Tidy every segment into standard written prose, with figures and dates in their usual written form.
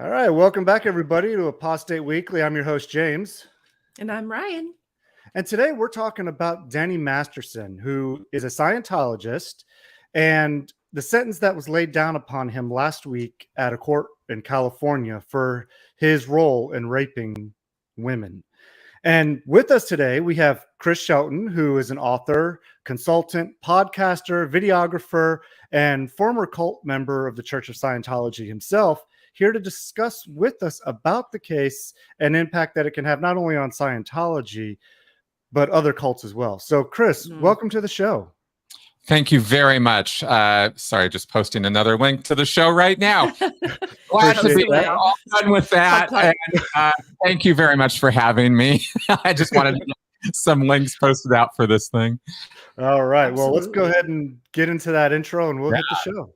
All right, welcome back, everybody, to Apostate Weekly. I'm your host, James. And I'm Ryan. And today we're talking about Danny Masterson, who is a Scientologist, and the sentence that was laid down upon him last week at a court in California for his role in raping women. And with us today, we have Chris Shelton, who is an author, consultant, podcaster, videographer, and former cult member of the Church of Scientology himself, here to discuss with us about the case and impact that it can have not only on Scientology, but other cults as well. So, Chris, welcome to the show. Thank you very much. Sorry, just posting another link to the show right now. Glad to be all done with that. And, thank you very much for having me. I just wanted to get some links posted out for this thing. All right. Well, let's go ahead and get into that intro and we'll hit the show.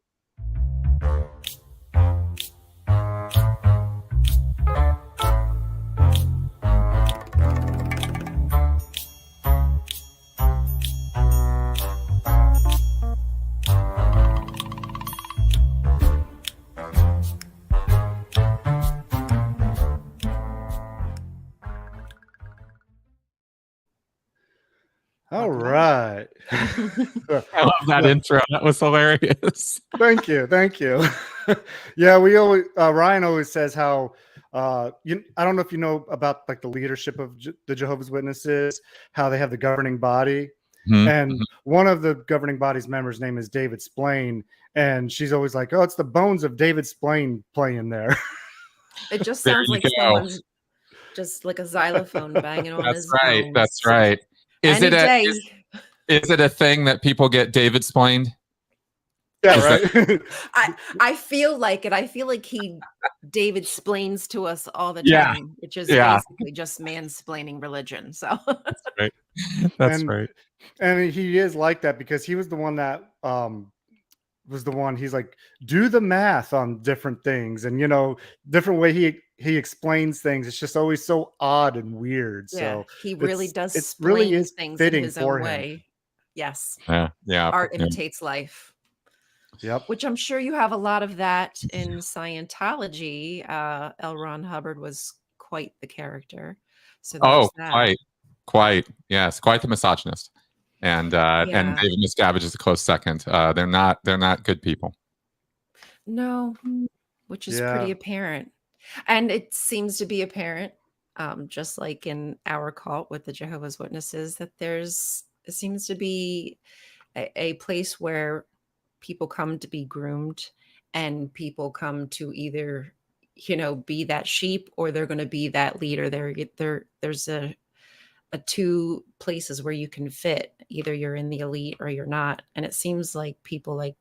All right. I love that intro. That was hilarious. Thank you. Thank you. Yeah, we always Ryan always says how I don't know if you know about like the leadership of the Jehovah's Witnesses, how they have the governing body. And one of the governing body's members' name is David Splain, and she's always like, "Oh, it's the bones of David Splain playing there." It just sounds like someone's just like a xylophone banging on his right. bones. That's right. Is it a thing that people get David splained? Yeah, right. I feel like it. I feel like he David splains to us all the time, which is basically just mansplaining religion. So that's right. That's right. And he is like that because he was the one that he's like, do the math on different things, and different way he explains things. It's just always so odd and weird. So he really does really is things fitting in his for own him. way. Yes. Yeah. Art imitates life. Yep. Which I'm sure you have a lot of that in Scientology. L. Ron Hubbard was quite the character. So quite. Yes, quite the misogynist. And David Miscavige is a close second. They're not good people. No, which is pretty apparent. And it seems to be apparent, just like in our cult with the Jehovah's Witnesses, that it seems to be a place where people come to be groomed, and people come to either, be that sheep, or they're going to be that leader. There's a two places where you can fit. Either you're in the elite or you're not. And it seems like people like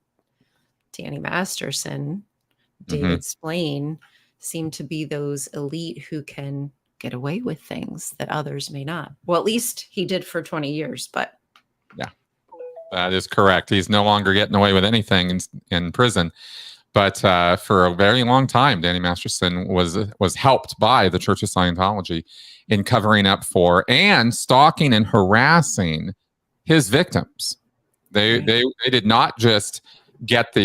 Danny Masterson, David Splain, seem to be those elite who can get away with things that others may not. Well, at least he did for 20 years, but yeah, that is correct. He's no longer getting away with anything in prison. But for a very long time, Danny Masterson was helped by the Church of Scientology in covering up for and stalking and harassing his victims. They did not just get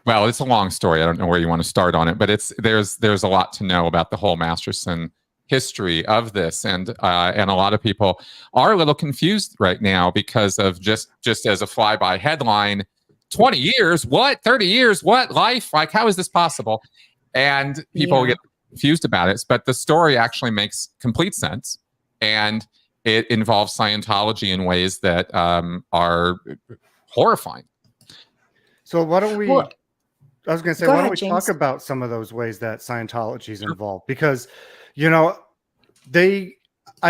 well, it's a long story. I don't know where you want to start on it, but there's a lot to know about the whole Masterson history of this, and a lot of people are a little confused right now because of just as a flyby headline, 20 years, what? 30 years, what? Life? Like, how is this possible? And people get confused about it, but the story actually makes complete sense, and it involves Scientology in ways that are horrifying. So why don't we... I was going to say, why don't we James. talk about some of those ways that Scientology is involved? Because, I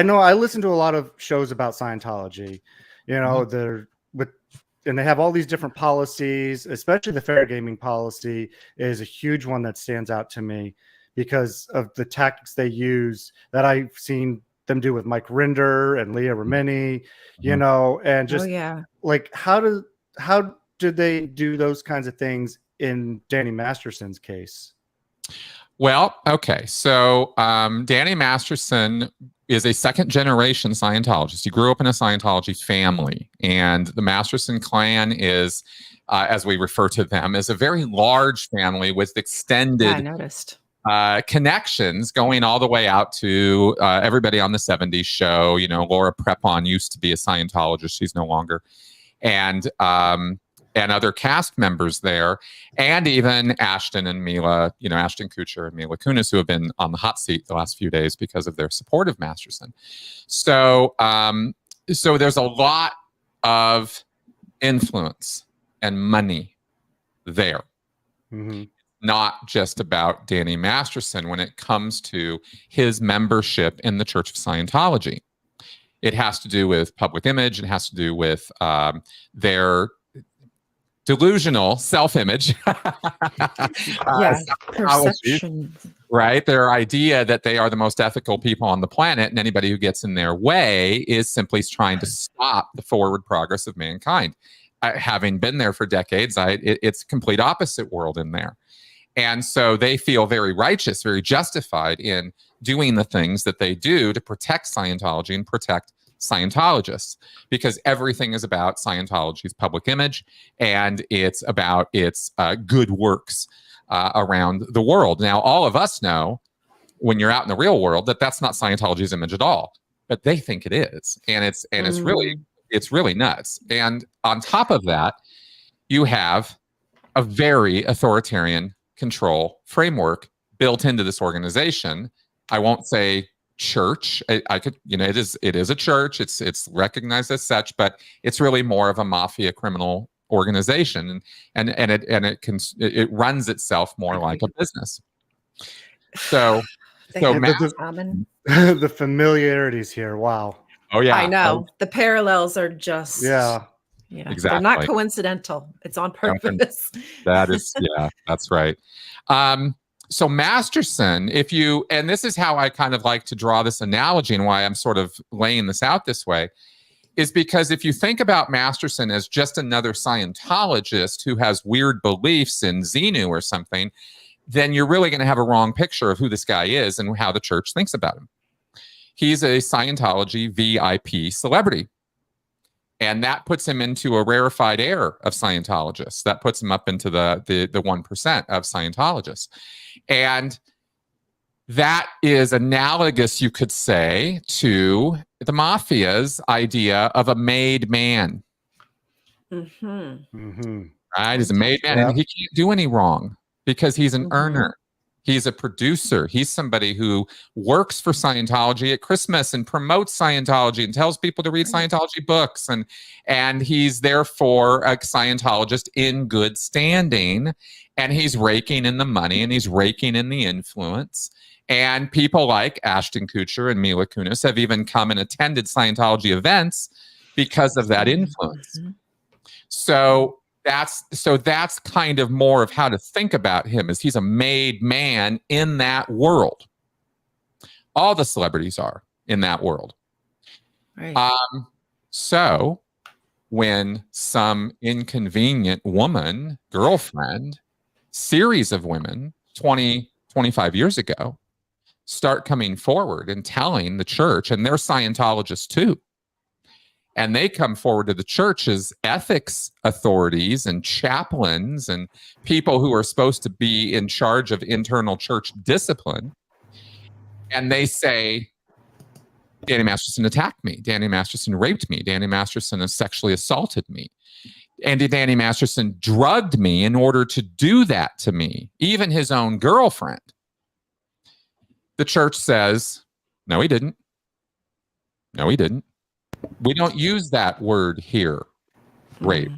know I listen to a lot of shows about Scientology, and they have all these different policies, especially the fair gaming policy is a huge one that stands out to me because of the tactics they use that I've seen them do with Mike Rinder and Leah Remini, and just like, how did they do those kinds of things in Danny Masterson's case? Well, okay. So Danny Masterson is a second-generation Scientologist. He grew up in a Scientology family, and the Masterson clan is, as we refer to them, is a very large family with extended connections going all the way out to everybody on the 70s show. You know, Laura Prepon used to be a Scientologist. She's no longer. And other cast members there, and even Ashton and Mila, you know, Ashton Kutcher and Mila Kunis, who have been on the hot seat the last few days because of their support of Masterson. So, so there's a lot of influence and money there. Mm-hmm. Not just about Danny Masterson when it comes to his membership in the Church of Scientology. It has to do with public image. It has to do with their delusional self-image. Perception. Right? Their idea that they are the most ethical people on the planet, and anybody who gets in their way is simply trying to stop the forward progress of mankind. Having been there for decades, it's complete opposite world in there. And so they feel very righteous, very justified in doing the things that they do to protect Scientology and protect Scientologists, because everything is about Scientology's public image, and it's about its good works around the world. Now, all of us know when you're out in the real world that that's not Scientology's image at all, but they think it is, and it's really nuts. And on top of that, you have a very authoritarian control framework built into this organization. I won't say church. I could, you know, it is a church. It's recognized as such, but it's really more of a mafia criminal organization, and it runs itself more like a business. So the familiarities here. Wow. Oh yeah, I know. The parallels are just exactly. They're not coincidental. It's on purpose. That is, that's right. So Masterson, and this is how I kind of like to draw this analogy and why I'm sort of laying this out this way, is because if you think about Masterson as just another Scientologist who has weird beliefs in Xenu or something, then you're really going to have a wrong picture of who this guy is and how the church thinks about him. He's a Scientology VIP celebrity. And that puts him into a rarefied air of Scientologists. That puts him up into the 1% of Scientologists. And that is analogous, you could say, to the mafia's idea of a made man. Mm-hmm. Mm-hmm. Right? He's a made man, and he can't do any wrong because he's an earner. He's a producer. He's somebody who works for Scientology at Christmas and promotes Scientology and tells people to read Scientology books. And he's therefore a Scientologist in good standing. And he's raking in the money and he's raking in the influence. And people like Ashton Kutcher and Mila Kunis have even come and attended Scientology events because of that influence. So that's kind of more of how to think about him, is he's a made man in that world. All the celebrities are in that world. Right. So when some inconvenient woman, girlfriend, series of women 20, 25 years ago start coming forward and telling the church, and they're Scientologists too, and they come forward to the church as ethics authorities and chaplains and people who are supposed to be in charge of internal church discipline. And they say, Danny Masterson attacked me. Danny Masterson raped me. Danny Masterson has sexually assaulted me. And Danny Masterson drugged me in order to do that to me, even his own girlfriend. The church says, no, he didn't. No, he didn't. We don't use that word here, rape.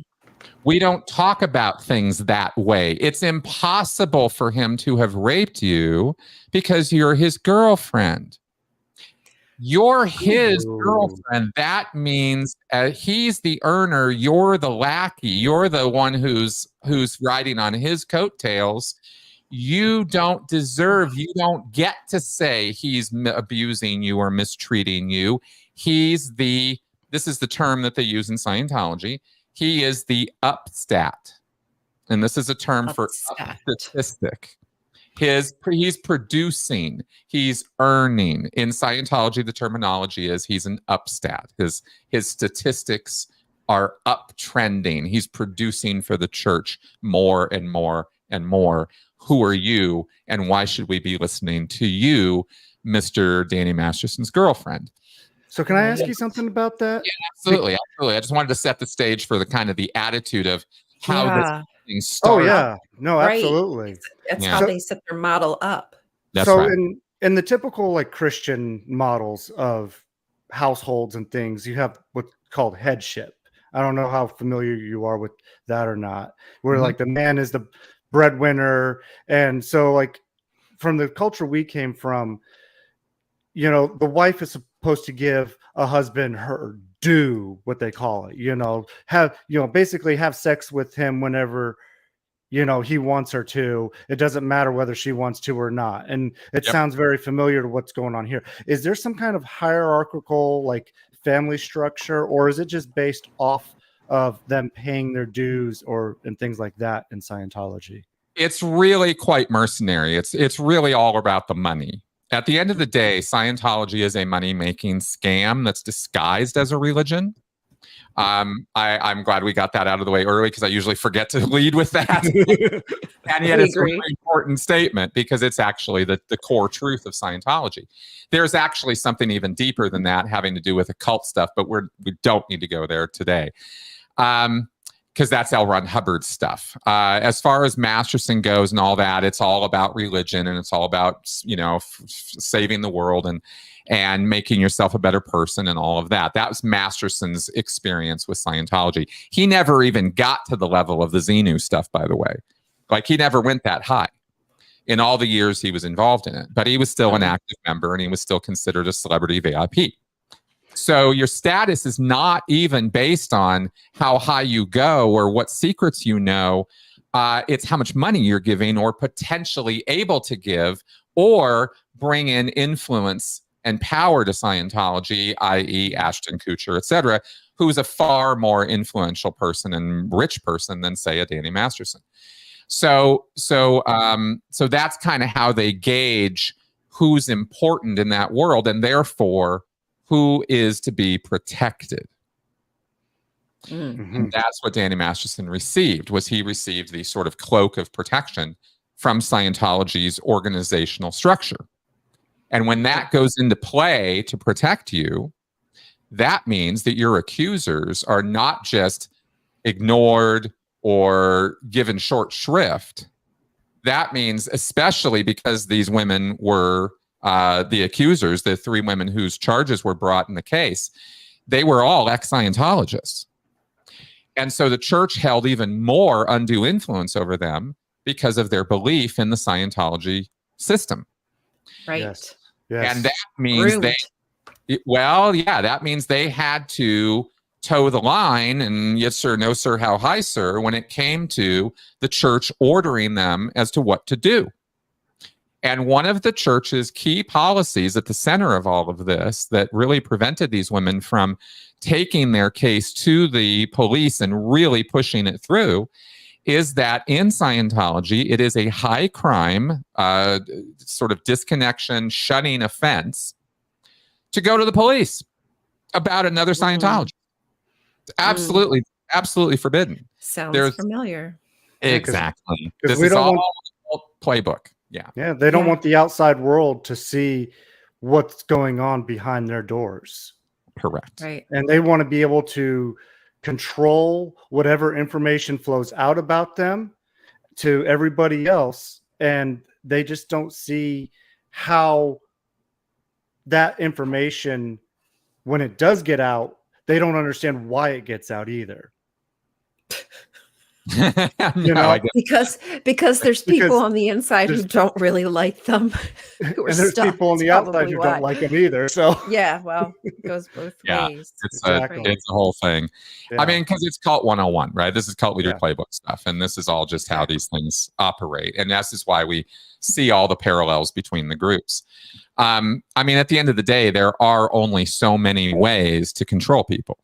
We don't talk about things that way. It's impossible for him to have raped you because you're his girlfriend. You're his girlfriend. That means he's the earner. You're the lackey. You're the one who's riding on his coattails. You don't get to say he's abusing you or mistreating you. This is the term that they use in Scientology. He is the upstat. And this is a term for statistic. He's producing, he's earning. In Scientology, the terminology is he's an upstat. His statistics are uptrending. He's producing for the church more and more and more. Who are you, and why should we be listening to you, Mr. Danny Masterson's girlfriend? So can I ask you something about that? Yeah, absolutely. I just wanted to set the stage for the kind of the attitude of how this thing started. Oh yeah, no, absolutely. That's how they set their model up. That's so right. in the typical like Christian models of households and things, you have what's called headship. I don't know how familiar you are with that or not, where like the man is the breadwinner. And so like from the culture we came from, you know, the wife is supposed to give a husband her due, what they call it, you know, basically have sex with him whenever, you know, he wants her to. It doesn't matter whether she wants to or not. And it sounds very familiar to what's going on here. Is there some kind of hierarchical like family structure, or is it just based off of them paying their dues and things like that in Scientology? It's really quite mercenary. It's really all about the money. At the end of the day, Scientology is a money-making scam that's disguised as a religion. I'm glad we got that out of the way early, because I usually forget to lead with that. And yet it's a very important statement, because it's actually the core truth of Scientology. There's actually something even deeper than that, having to do with occult stuff, but we don't need to go there today. Because that's L. Ron Hubbard's stuff. As far as Masterson goes and all that, it's all about religion, and it's all about, you know, saving the world and making yourself a better person and all of that. That was Masterson's experience with Scientology. He never even got to the level of the Xenu stuff, by the way. Like, he never went that high in all the years he was involved in it. But he was still an active member, and he was still considered a celebrity VIP. So your status is not even based on how high you go or what secrets you know. It's how much money you're giving or potentially able to give or bring in influence and power to Scientology, i.e. Ashton Kutcher, etc., who's a far more influential person and rich person than, say, a Danny Masterson. So that's kind of how they gauge who's important in that world, and therefore who is to be protected. And that's what Danny Masterson received. He received the sort of cloak of protection from Scientology's organizational structure. And when that goes into play to protect you, that means that your accusers are not just ignored or given short shrift. That means, especially because these women were the accusers, the three women whose charges were brought in the case, they were all ex-Scientologists. And so the church held even more undue influence over them because of their belief in the Scientology system. Right. Yes. And that means that means they had to toe the line, and yes sir, no sir, how high sir, when it came to the church ordering them as to what to do. And one of the church's key policies at the center of all of this that really prevented these women from taking their case to the police and really pushing it through is that in Scientology, it is a high crime, sort of disconnection, shunning offense to go to the police about another Scientologist. Absolutely, absolutely forbidden. Sounds familiar. Exactly. This is all playbook. Yeah, they don't want the outside world to see what's going on behind their doors. Correct. Right. And they want to be able to control whatever information flows out about them to everybody else, and they just don't see how that information, when it does get out, they don't understand why it gets out either. Because there's people on the inside who don't really like them, and there's people on the outside who don't like them either. So well, it goes both ways. It's a whole thing. I mean, because it's cult 101, right? This is cult leader playbook stuff, and this is all just how these things operate, and this is why we see all the parallels between the groups. I mean, at the end of the day, there are only so many ways to control people.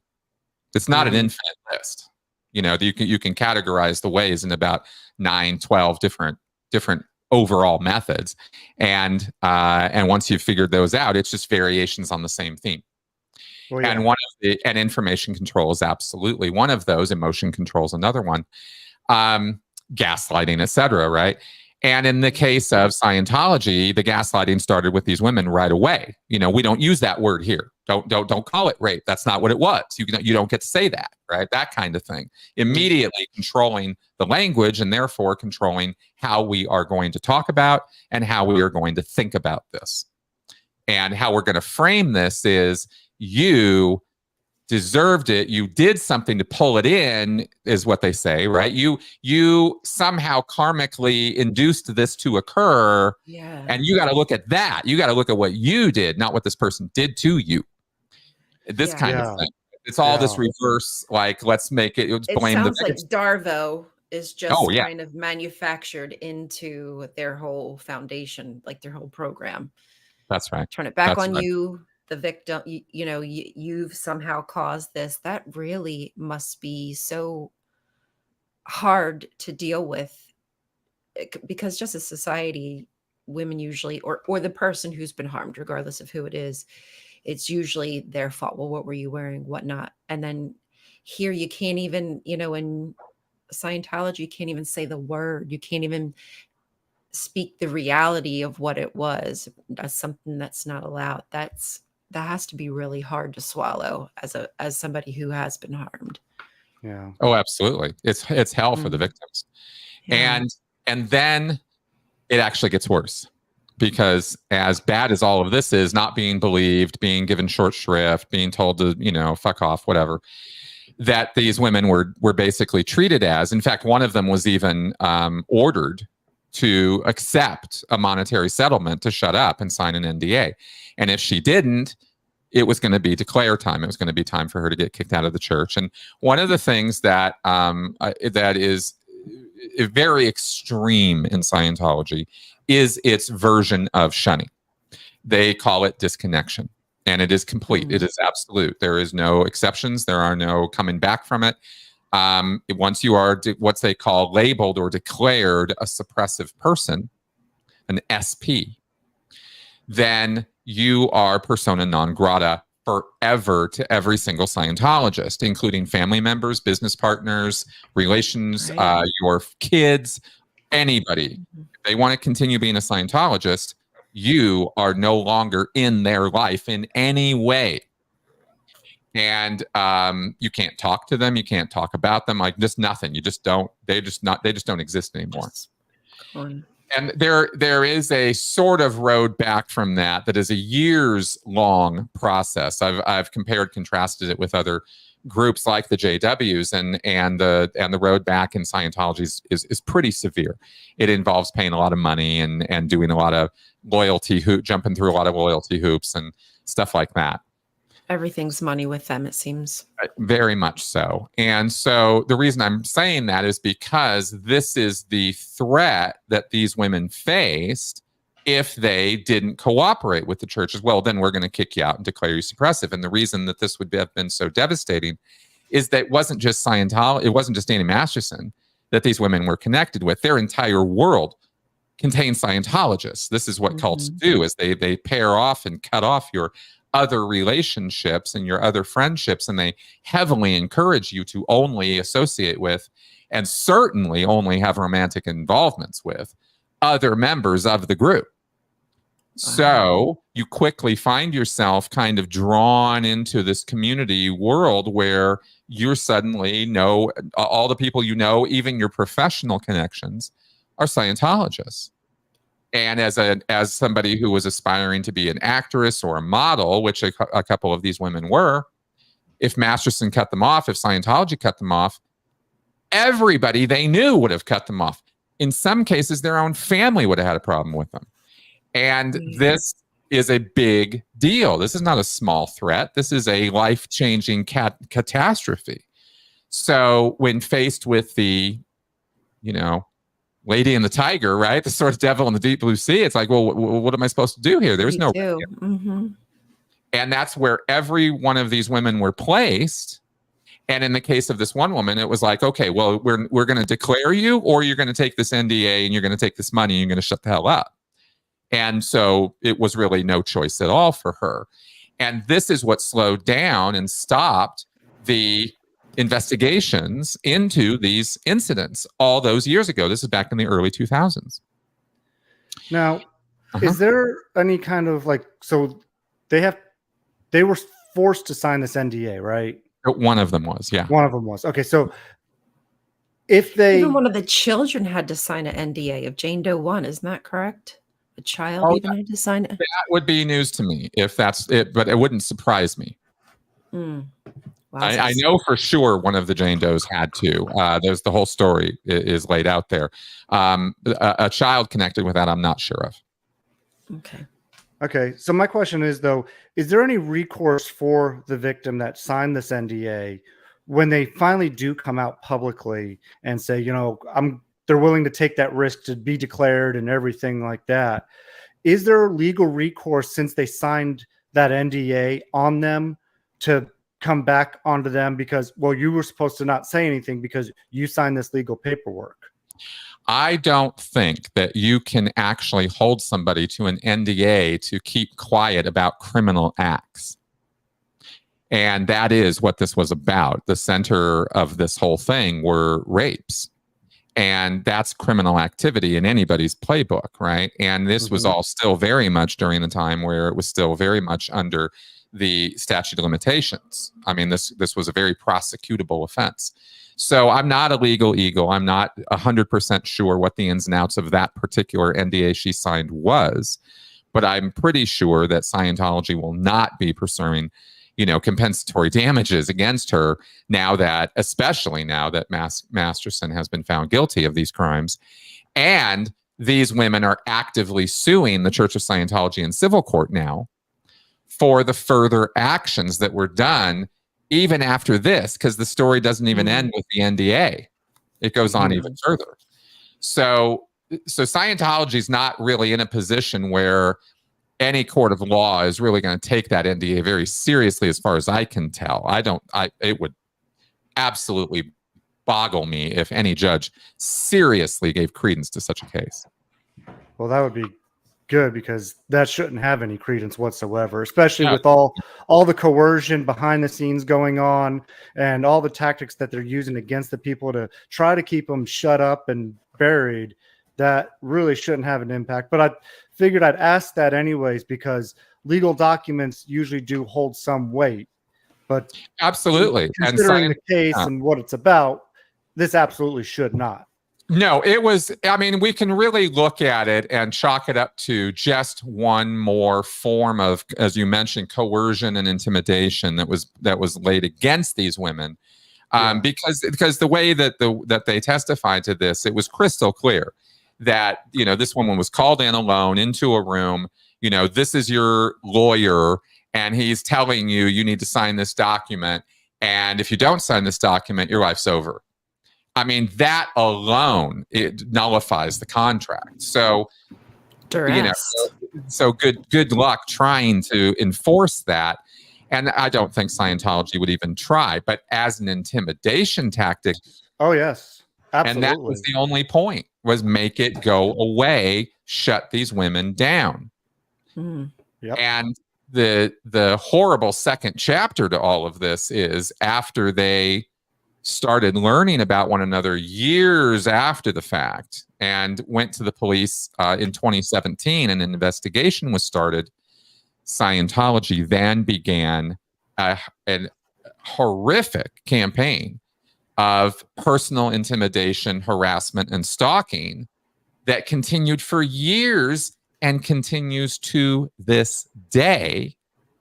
It's not an infinite list. You know, you can categorize the ways in about 9, 12 different overall methods, and once you've figured those out, it's just variations on the same theme. And information control is absolutely one of those. Emotion control is another one. gaslighting, etc. Right? And in the case of Scientology, the gaslighting started with these women right away. We don't use that word here. Don't call it rape. That's not what it was. You don't get to say that, right? That kind of thing. Immediately controlling the language and therefore controlling how we are going to talk about and how we are going to think about this. And how we're going to frame this is you deserved it. You did something to pull it in, is what they say, right? You somehow karmically induced this to occur. Yeah. And you got to look at that. You got to look at what you did, not what this person did to you. This kind of thing. It's all this reverse, like, let's make it. It sounds like Darvo is just kind of manufactured into their whole foundation, like their whole program. That's right. Turn it back on you. The victim, you've somehow caused this. That really must be so hard to deal with, because just as society, women usually, or the person who's been harmed, regardless of who it is, it's usually their fault. Well, what were you wearing? Whatnot. And then here you can't even, in Scientology, you can't even say the word. You can't even speak the reality of what it was. That's something that's not allowed. That has to be really hard to swallow as somebody who has been harmed. Yeah. Oh, absolutely. It's hell for the victims. Yeah. And then it actually gets worse, because as bad as all of this is, not being believed, being given short shrift, being told to, fuck off, whatever, that these women were basically treated as. In fact, one of them was even ordered to accept a monetary settlement to shut up and sign an NDA. And if she didn't, it was going to be declare time. It was going to be time for her to get kicked out of the church. And one of the things that that is very extreme in Scientology is its version of shunning. They call it disconnection, and it is complete. It is absolute. There is no exceptions. There are no coming back from it. Once you are what they call labeled or declared a suppressive person, an SP, then you are persona non grata forever to every single Scientologist, including family members, business partners, relations, your kids, anybody. If they want to continue being a Scientologist, you are no longer in their life in any way. And you can't talk to them. You can't talk about them. Like, just nothing. You just don't. They just don't exist anymore. And there is a sort of road back from that is a years-long process. I've compared, contrasted it with other groups like the JWs, and the road back in Scientology is pretty severe. It involves paying a lot of money and doing a lot of jumping through a lot of loyalty hoops and stuff like that. Everything's money with them, it seems. Very much so. And so the reason I'm saying that is because this is the threat that these women faced if they didn't cooperate with the church as well. Then we're going to kick you out and declare you suppressive. And the reason that this would have been so devastating is that it wasn't just Scientology, it wasn't just Danny Masterson that these women were connected with. Their entire world contains Scientologists. This is what cults do, is they pair off and cut off your other relationships and your other friendships, and they heavily encourage you to only associate with, and certainly only have romantic involvements with, other members of the group. So you quickly find yourself kind of drawn into this community world where you're suddenly know all the people you know, even your professional connections, are Scientologists. And as somebody who was aspiring to be an actress or a model, which a couple of these women were, if Masterson cut them off, if Scientology cut them off, everybody they knew would have cut them off. In some cases, their own family would have had a problem with them. And this is a big deal. This is not a small threat. This is a life-changing catastrophe. So when faced with the, Lady and the Tiger, right? The sort of devil in the deep blue sea. It's like, well, what am I supposed to do here? There's no. And that's where every one of these women were placed. And in the case of this one woman, it was like, okay, well, we're going to declare you, or you're going to take this NDA and you're going to take this money and you're going to shut the hell up. And so it was really no choice at all for her. And this is what slowed down and stopped the investigations into these incidents all those years ago. This is back in the early 2000s. Now, is there any kind of like, so they were forced to sign this NDA, right? One of them was, yeah. One of them was. Okay, so if they... Even one of the children had to sign an NDA of Jane Doe 1, isn't that correct? A child even had to sign it? That would be news to me if that's it, but it wouldn't surprise me. Wow, I know for sure one of the Jane Does had to. There's the whole story is laid out there. A child connected with that, I'm not sure of. Okay. So my question is, though, is there any recourse for the victim that signed this NDA when they finally do come out publicly and say, you know, they're willing to take that risk to be declared and everything like that? Is there legal recourse since they signed that NDA on them to come back onto them because, well, you were supposed to not say anything because you signed this legal paperwork? I don't think that you can actually hold somebody to an NDA to keep quiet about criminal acts. And that is what this was about. The center of this whole thing were rapes. And that's criminal activity in anybody's playbook, right? And this was all still very much during the time where it was still very much under the statute of limitations. I mean, this was a very prosecutable offense. So I'm not a legal eagle. I'm not 100% sure what the ins and outs of that particular NDA she signed was, but I'm pretty sure that Scientology will not be pursuing, you know, compensatory damages against her now that, especially now that Masterson has been found guilty of these crimes. And these women are actively suing the Church of Scientology in civil court now for the further actions that were done even after this, because the story doesn't even end with the NDA. It goes on even further. So Scientology is not really in a position where any court of law is really going to take that NDA very seriously, as far as I can tell. It would absolutely boggle me if any judge seriously gave credence to such a case. Well, that would be good, because that shouldn't have any credence whatsoever, especially with all the coercion behind the scenes going on and all the tactics that they're using against the people to try to keep them shut up and buried. That really shouldn't have an impact. But I figured I'd ask that anyways, because legal documents usually do hold some weight. But absolutely, considering the case and what it's about, this absolutely should not. No, it was, I mean, we can really look at it and chalk it up to just one more form of, as you mentioned, coercion and intimidation that was laid against these women. Because the way that they testified to this, it was crystal clear that, you know, this woman was called in alone into a room, you know, this is your lawyer, and he's telling you, you need to sign this document. And if you don't sign this document, your life's over. I mean, that alone, it nullifies the contract. So, you know, so good luck trying to enforce that. And I don't think Scientology would even try, but as an intimidation tactic. Oh, yes, absolutely. And that was the only point, was make it go away, shut these women down. Yep. And the horrible second chapter to all of this is, after they started learning about one another years after the fact and went to the police in 2017, and an investigation was started, Scientology then began a horrific campaign of personal intimidation, harassment, and stalking that continued for years and continues to this day,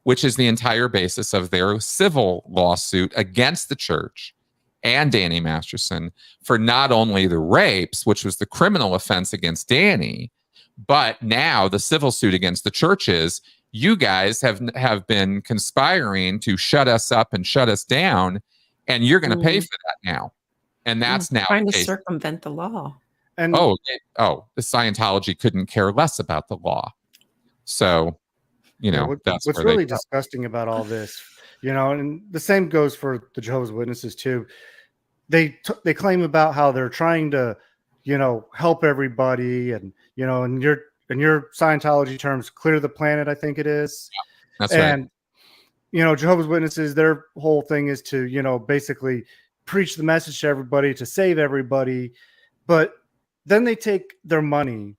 which is the entire basis of their civil lawsuit against the church and Danny Masterson for not only the rapes, which was the criminal offense against Danny, but now the civil suit against the churches. You guys have been conspiring to shut us up and shut us down, and you're going to pay for that now. And that's now trying to circumvent the law. And the Scientology couldn't care less about the law. So, you know, that's what's really disgusting about all this. You know, and the same goes for the Jehovah's Witnesses too. They claim about how they're trying to, you know, help everybody, and, you know, in your Scientology terms, clear the planet, I think it is. Yeah, that's and right. Jehovah's Witnesses, their whole thing is to, basically preach the message to everybody, to save everybody. But then they take their money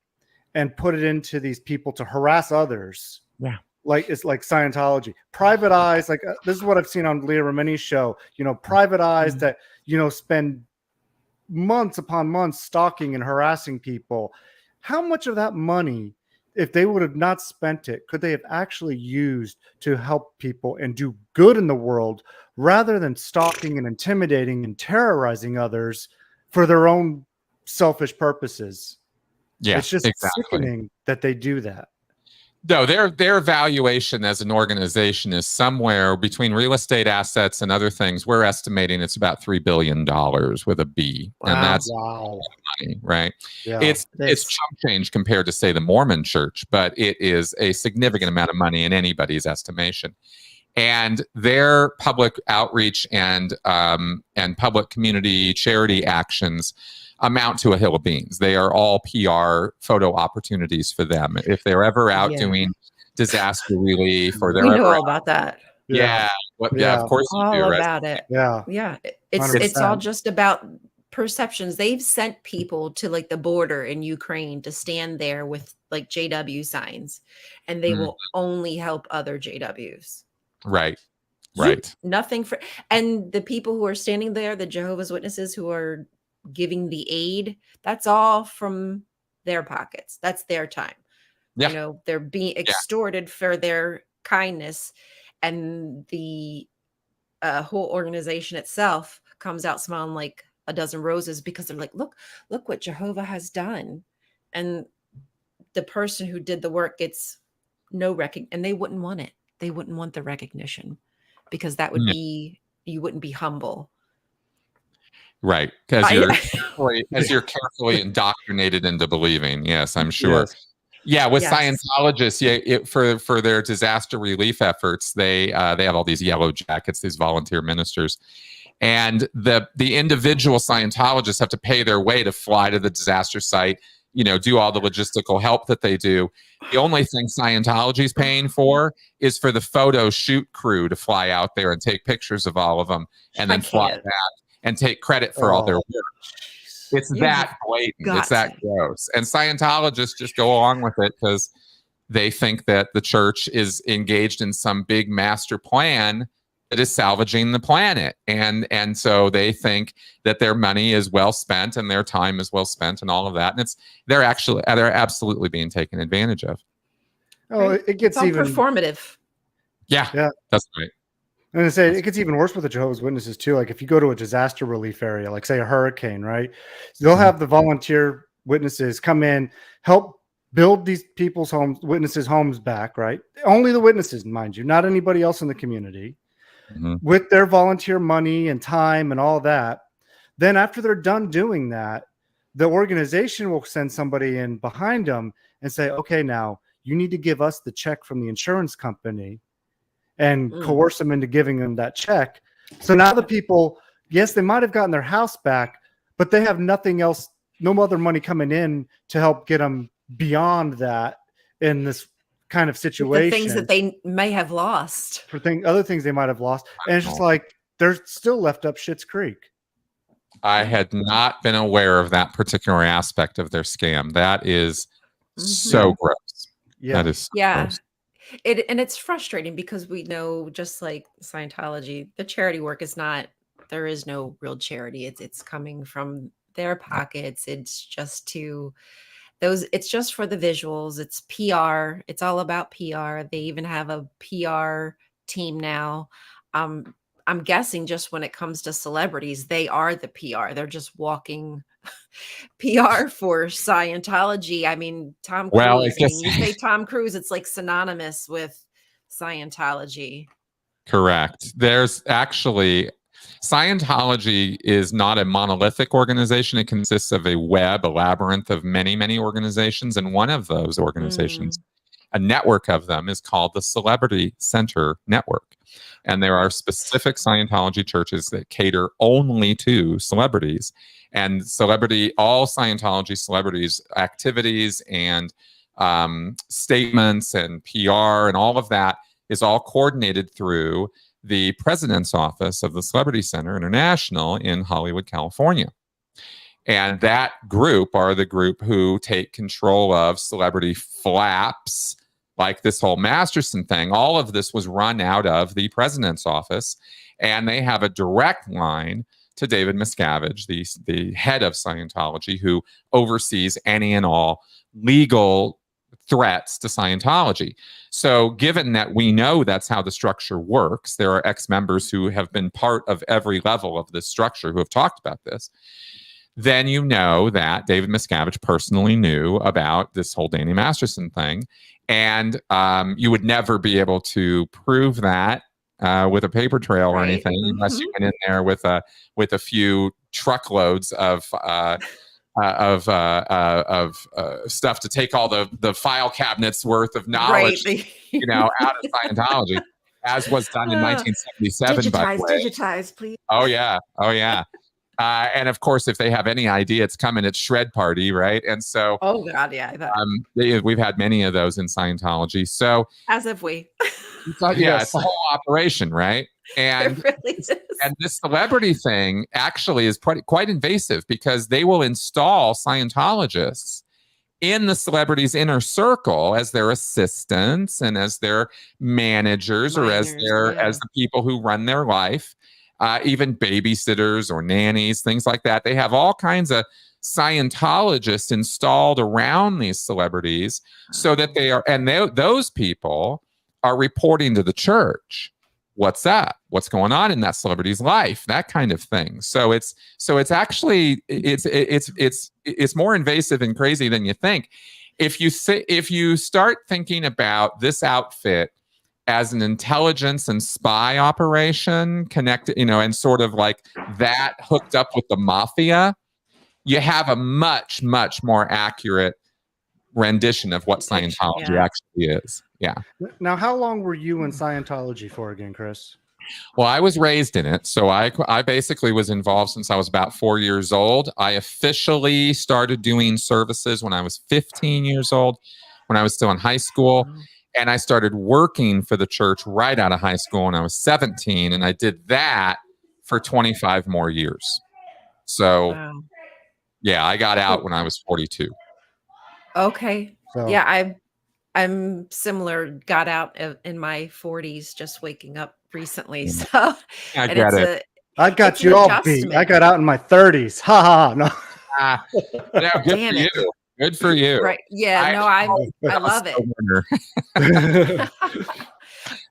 and put it into these people to harass others. Yeah. Like it's like Scientology, private eyes. Like this is what I've seen on Leah Remini's show, private eyes that, spend months upon months stalking and harassing people. How much of that money, if they would have not spent it, could they have actually used to help people and do good in the world rather than stalking and intimidating and terrorizing others for their own selfish purposes? Yeah, it's just sickening that they do that. No, their valuation as an organization is somewhere between real estate assets and other things. We're estimating it's about $3 billion with a B, and that's money, right? Yeah. It's chump change compared to, say, the Mormon Church, but it is a significant amount of money in anybody's estimation. And their public outreach and public community charity actions amount to a hill of beans. They are all PR photo opportunities for them. If they're ever out doing disaster relief, or they're we ever know all about that. Of course you all do, right? about it. Yeah. It's all just about perceptions. They've sent people to like the border in Ukraine to stand there with like JW signs, and they will only help other JWs. Right. Nothing for, and the people who are standing there, the Jehovah's Witnesses who are giving the aid, that's all from their pockets. That's their time. They're being extorted for their kindness, and the whole organization itself comes out smelling like a dozen roses because they're like, look what Jehovah has done. And the person who did the work gets no recognition, and they wouldn't want it. They wouldn't want the recognition, because that would be, you wouldn't be humble. Right, because you're carefully indoctrinated into believing. Yes, I'm sure. With Scientologists, for their disaster relief efforts, they have all these yellow jackets, these volunteer ministers, and the individual Scientologists have to pay their way to fly to the disaster site, do all the logistical help that they do. The only thing Scientology is paying for is for the photo shoot crew to fly out there and take pictures of all of them, and then fly back and take credit for all their work. It's that blatant. It's that gross. And Scientologists just go along with it because they think that the church is engaged in some big master plan that is salvaging the planet. And so they think that their money is well spent and their time is well spent and all of that. And they're absolutely being taken advantage of. Oh, it gets even performative. Yeah, that's right. And I say it gets even worse with the Jehovah's Witnesses too. Like if you go to a disaster relief area, like say a hurricane, right? So they'll have the volunteer witnesses come in, help build these people's homes, witnesses' homes back, right? Only the witnesses, mind you, not anybody else in the community, with their volunteer money and time and all that. Then after they're done doing that, the organization will send somebody in behind them and say, okay, now you need to give us the check from the insurance company, and coerce them into giving them that check. So now the people, yes, they might have gotten their house back, but they have nothing else, no other money coming in to help get them beyond that in this kind of situation. The things that they may have lost. Other things they might have lost. And it's just like, they're still left up Schitt's Creek. I had not been aware of that particular aspect of their scam. That is so gross. Yeah. That is gross. And it's frustrating because we know, just like Scientology, the charity work is not, there is no real charity. It's coming from their pockets. It's just it's just for the visuals. It's PR. It's all about PR. They even have a PR team now. I'm guessing just when it comes to celebrities, they are the PR. They're just walking PR for Scientology. I mean, Tom Cruise. Well, you say Tom Cruise, it's like synonymous with Scientology. Correct. There's actually, Scientology is not a monolithic organization. It consists of a labyrinth of many, many organizations. And one of those organizations, a network of them, is called the Celebrity Center Network. And there are specific Scientology churches that cater only to celebrities. And all Scientology celebrities' activities and statements and PR and all of that is all coordinated through the president's office of the Celebrity Center International in Hollywood, California. And that group are the group who take control of celebrity flaps, like this whole Masterson thing. All of this was run out of the president's office, and they have a direct line to David Miscavige, the head of Scientology, who oversees any and all legal threats to Scientology. So given that we know that's how the structure works, there are ex-members who have been part of every level of this structure who have talked about this, then you know that David Miscavige personally knew about this whole Danny Masterson thing. And you would never be able to prove that with a paper trail or anything, unless you went in there with a few truckloads of stuff to take all the file cabinets worth of knowledge, out of Scientology, as was done in 1977. Digitize, please. Oh yeah. And of course, if they have any idea it's coming, it's shred party, right? And so, oh god, yeah, we've had many of those in Scientology. So, as if we, it's a whole operation, right? And it really is. And this celebrity thing actually is quite invasive, because they will install Scientologists in the celebrity's inner circle as their assistants and as their managers or as the people who run their life. Even babysitters or nannies, things like that. They have all kinds of Scientologists installed around these celebrities, so that those people are reporting to the church what's up, what's going on in that celebrity's life, that kind of thing. So it's actually it's more invasive and crazy than you think. If you start thinking about this outfit as an intelligence and spy operation connected, and sort of like that hooked up with the mafia, you have a much, much more accurate rendition of what Scientology actually is. Yeah. Now, how long were you in Scientology for again, Chris? Well, I was raised in it. So I basically was involved since I was about 4 years old. I officially started doing services when I was 15 years old, when I was still in high school. And I started working for the church right out of high school when I was 17. And I did that for 25 more years. So, I got out when I was 42. Okay. So. Yeah, I'm similar. Got out in my 40s, just waking up recently. So I get it. I got you all beat. I got out in my 30s. Ha ha. No. Good for you. Good for you. Right. Yeah. I love it.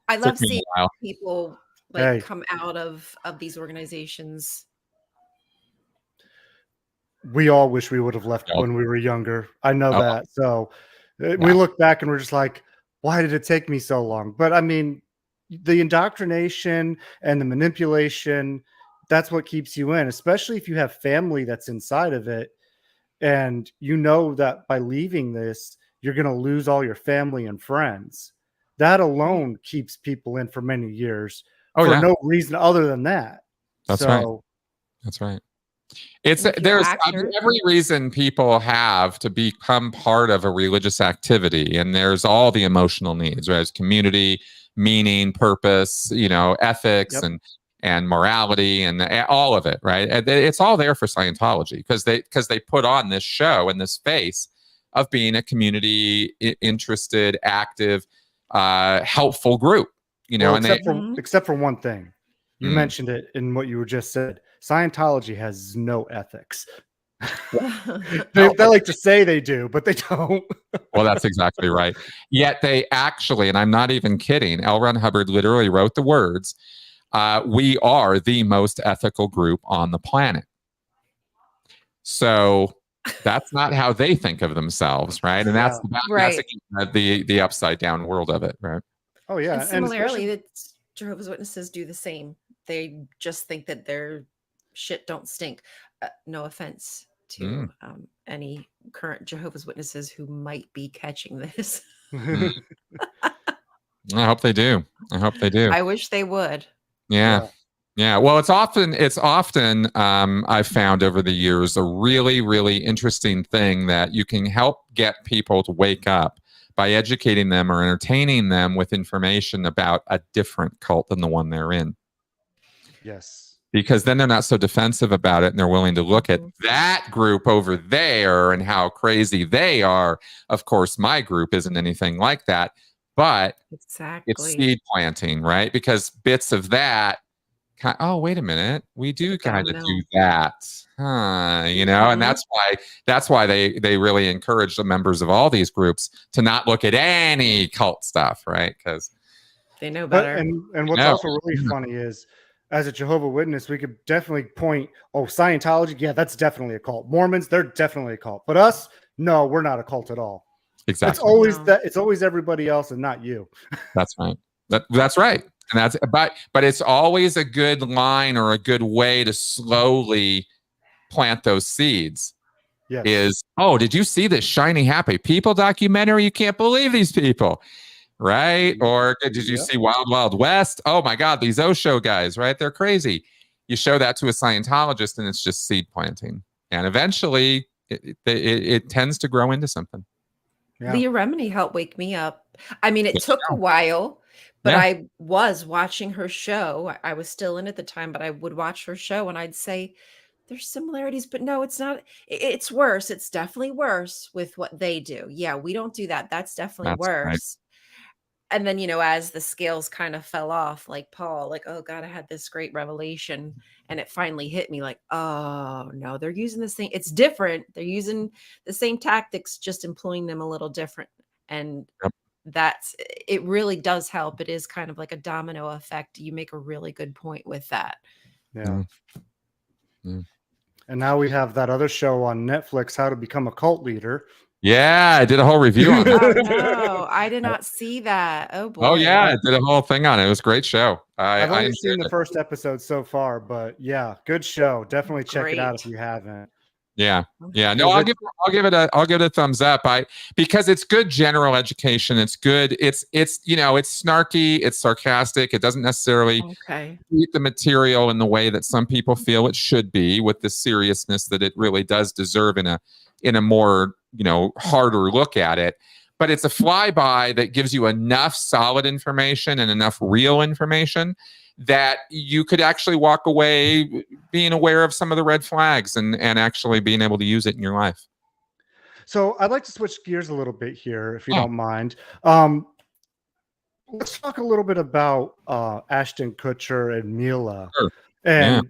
I love seeing people come out of these organizations. We all wish we would have left when we were younger. I know that. So we look back and we're just like, why did it take me so long? But I mean, the indoctrination and the manipulation, that's what keeps you in, especially if you have family that's inside of it. And you know that by leaving this, you're going to lose all your family and friends. That alone keeps people in for many years for no reason other than that. That's right. That's right. There's every reason people have to become part of a religious activity, and there's all the emotional needs, right? There's community, meaning, purpose, ethics, and morality, and all of it, right? It's all there for Scientology because they put on this show and this face of being a community interested, active, helpful group, except for one thing. You mentioned it in what you were just said. Scientology has no ethics. they like to say they do, but they don't. Well, that's exactly right. Yet they actually, and I'm not even kidding, L. Ron Hubbard literally wrote the words, we are the most ethical group on the planet. So that's not how they think of themselves, right? And that's the upside down world of it, right? Oh yeah. And similarly, the Jehovah's Witnesses do the same. They just think that their shit don't stink. No offense to any current Jehovah's Witnesses who might be catching this. I hope they do. I wish they would. Yeah. Well, it's often I've found over the years a really, really interesting thing that you can help get people to wake up by educating them or entertaining them with information about a different cult than the one they're in. Yes. Because then they're not so defensive about it, and they're willing to look at that group over there and how crazy they are. Of course, my group isn't anything like that, but it's seed planting, right? Because bits of that, oh, wait a minute, we do kind of do that, you know, and that's why they really encourage the members of all these groups to not look at any cult stuff, right? Because they know better. And what's also really funny is, as a Jehovah's Witness, we could definitely point, Scientology, yeah, that's definitely a cult. Mormons, they're definitely a cult. But us, no, we're not a cult at all. Exactly. It's always everybody else and not you. That's right. That's right. And but it's always a good line or a good way to slowly plant those seeds. Yes. Is, did you see this Shiny Happy People documentary? You can't believe these people. Right? Or did you see Wild Wild West? Oh my God, these Osho guys, right? They're crazy. You show that to a Scientologist and it's just seed planting. And eventually it tends to grow into something. Yeah. Leah Remini helped wake me up. I mean, it took a while, but I was watching her show. I was still in at the time, but I would watch her show and I'd say, there's similarities, but no, it's not. It's worse. It's definitely worse with what they do. Yeah, we don't do that. That's definitely worse. Right. And then, as the scales kind of fell off, like Paul, like, oh God, I had this great revelation. And it finally hit me like, oh no, they're using the same. It's different. They're using the same tactics, just employing them a little different. And it really does help. It is kind of like a domino effect. You make a really good point with that. Yeah. Mm. And now we have that other show on Netflix, How to Become a Cult Leader. Yeah, I did a whole review on that. Oh, no, I did not see that. Oh boy. Oh yeah, I did a whole thing on it. It was a great show. I've only seen the first episode so far, but yeah, good show. Definitely check it out if you haven't. Yeah. No, I'll give it a thumbs up. Because it's good general education. It's good. It's it's snarky. It's sarcastic. It doesn't necessarily treat the material in the way that some people feel it should be, with the seriousness that it really does deserve in a more harder look at it. But it's a flyby that gives you enough solid information and enough real information that you could actually walk away being aware of some of the red flags and actually being able to use it in your life. So I'd like to switch gears a little bit here, if you don't mind. Let's talk a little bit about Ashton Kutcher and Mila. Sure. And,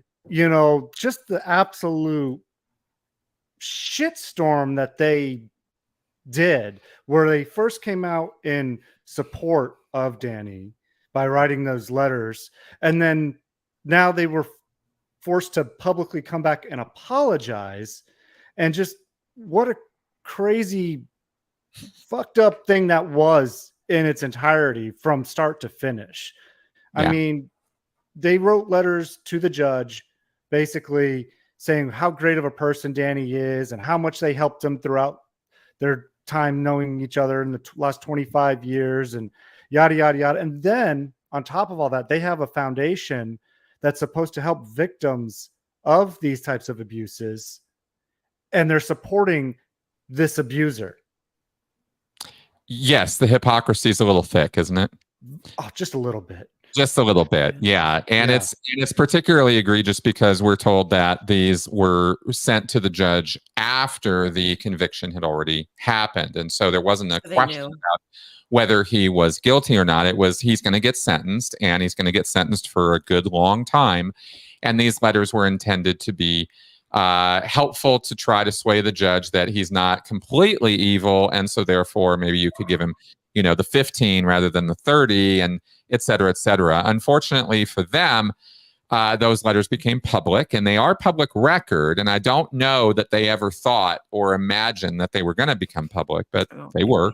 just the absolute shitstorm that they did, where they first came out in support of Danny by writing those letters, and then now they were forced to publicly come back and apologize. And just what a crazy fucked up thing that was in its entirety from start to finish. Yeah. I mean, they wrote letters to the judge basically saying how great of a person Danny is and how much they helped him throughout their time knowing each other in the last 25 years and yada, yada, yada. And then on top of all that, they have a foundation that's supposed to help victims of these types of abuses. And they're supporting this abuser. Yes, the hypocrisy is a little thick, isn't it? Oh, just a little bit. Just a little bit, yeah. And it's particularly egregious because we're told that these were sent to the judge after the conviction had already happened. And so there wasn't a question about whether he was guilty or not. It was, he's going to get sentenced, and he's going to get sentenced for a good long time. And these letters were intended to be helpful to try to sway the judge that he's not completely evil. And so therefore, maybe you could give him, the 15 rather than the 30, and et cetera, et cetera. Unfortunately for them, those letters became public, and they are public record. And I don't know that they ever thought or imagined that they were going to become public, but they were.